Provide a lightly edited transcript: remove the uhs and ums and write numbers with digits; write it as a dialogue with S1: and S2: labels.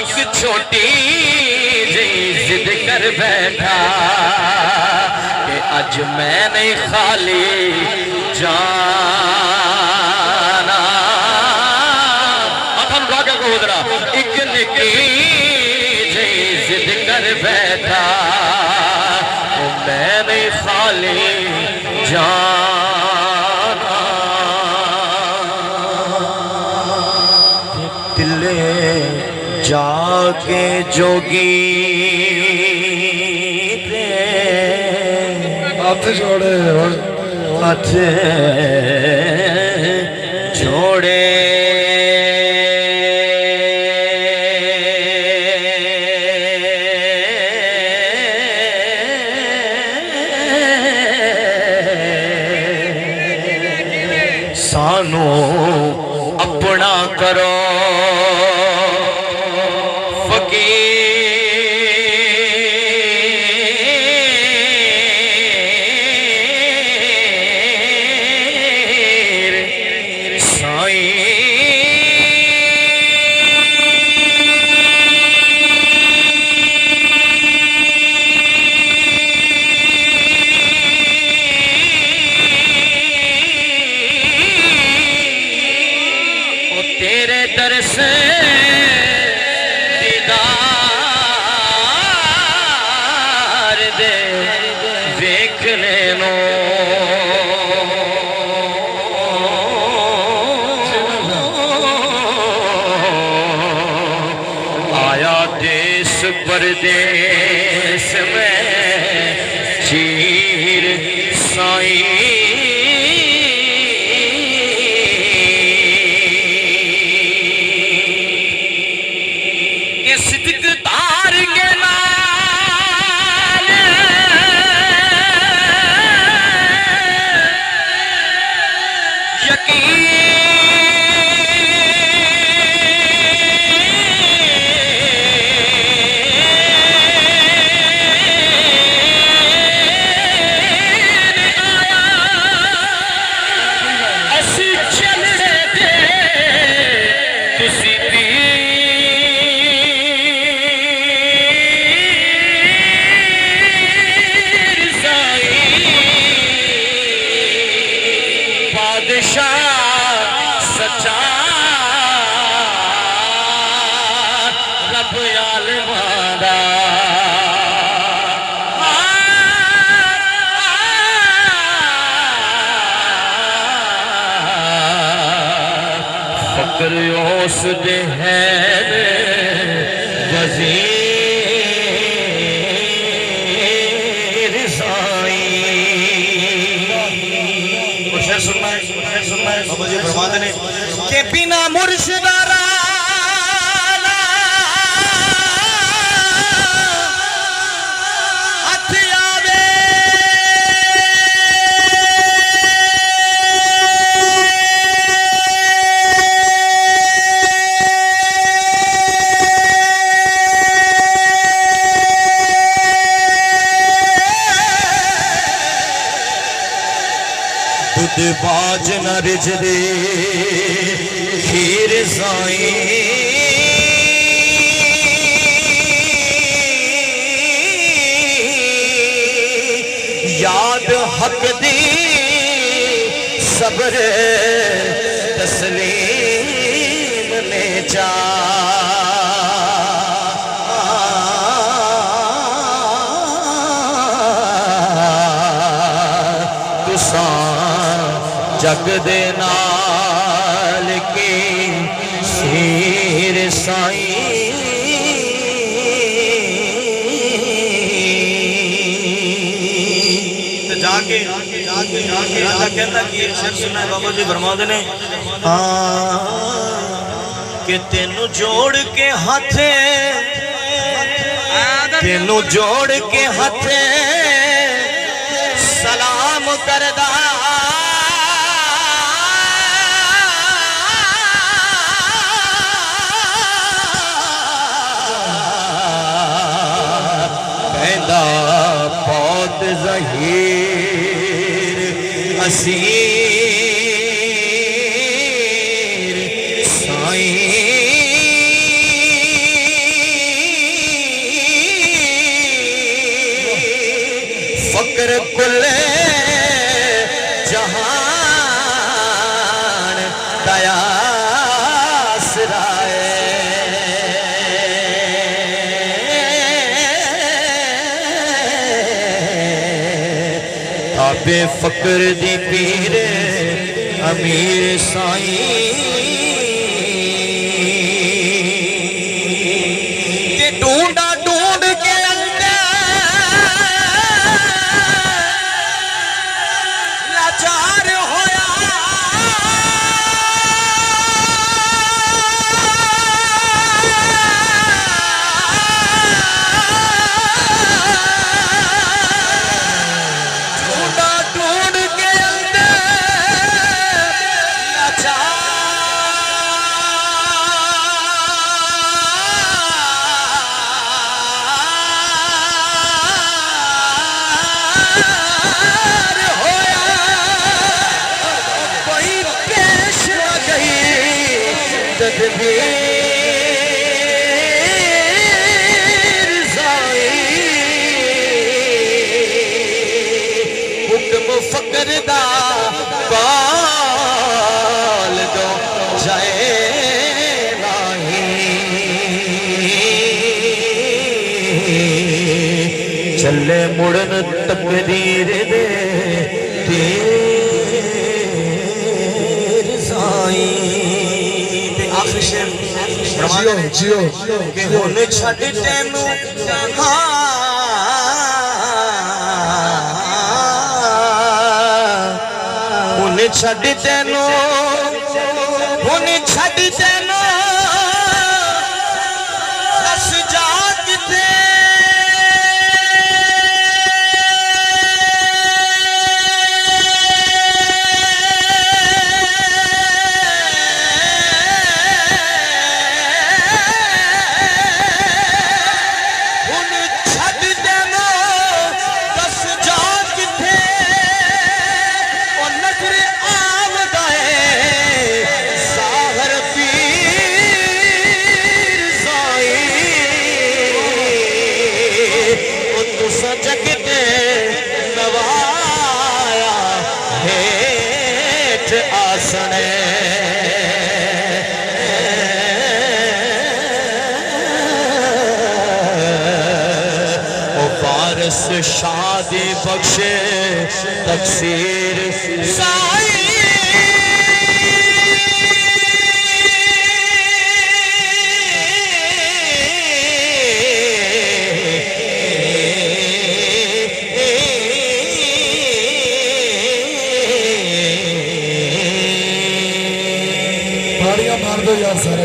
S1: एक छोटी जी जिद कर बैठा कि आज मैंने खाली जाना एक निकी जी जिद कर बैठा वो मैंने खाली जाना दिले जाके जोगी हाथ जोड़े हाथ जोड़े सानू अपना करो दीदार दे देखने नो आया देश परदेश में चीर साई सच्चा रब आलमादा फकर उस दे है वजीर साई बाबा जी फरमाते ने के बिना मुर्शिदारा हाथ आवे खुद बाज न रिज दे खीर साई याद हक दी सब्र तस्लीम ने जा जग दे नाल की सीर साई जाके राजा कहता कि ये शेर सुना है बाबा जी फरमाते ने कि तेनू जोड़ के हाथे तेनू जोड़ के हाथे सलाम करदा हीर असीर साईं फकर कुल जहान दया सराय ताबे फकर दी पीर अमीर साईं ते ढूंढा ढूंढ के लाचार होया तदबीर साईं हुक्म फकर दा काल दो जाए नहीं चले मुड़न तकदीर दे तेर साईं आखिरी शेर जियो कि हुन छड़ तैनू हुन छड़ तैनू हुन छड़ तैनू दस जा किथे जगते नवाया हेठ आसने ओ वारस शादी बख्शे तकसीर साईं
S2: मार दो यार सारे।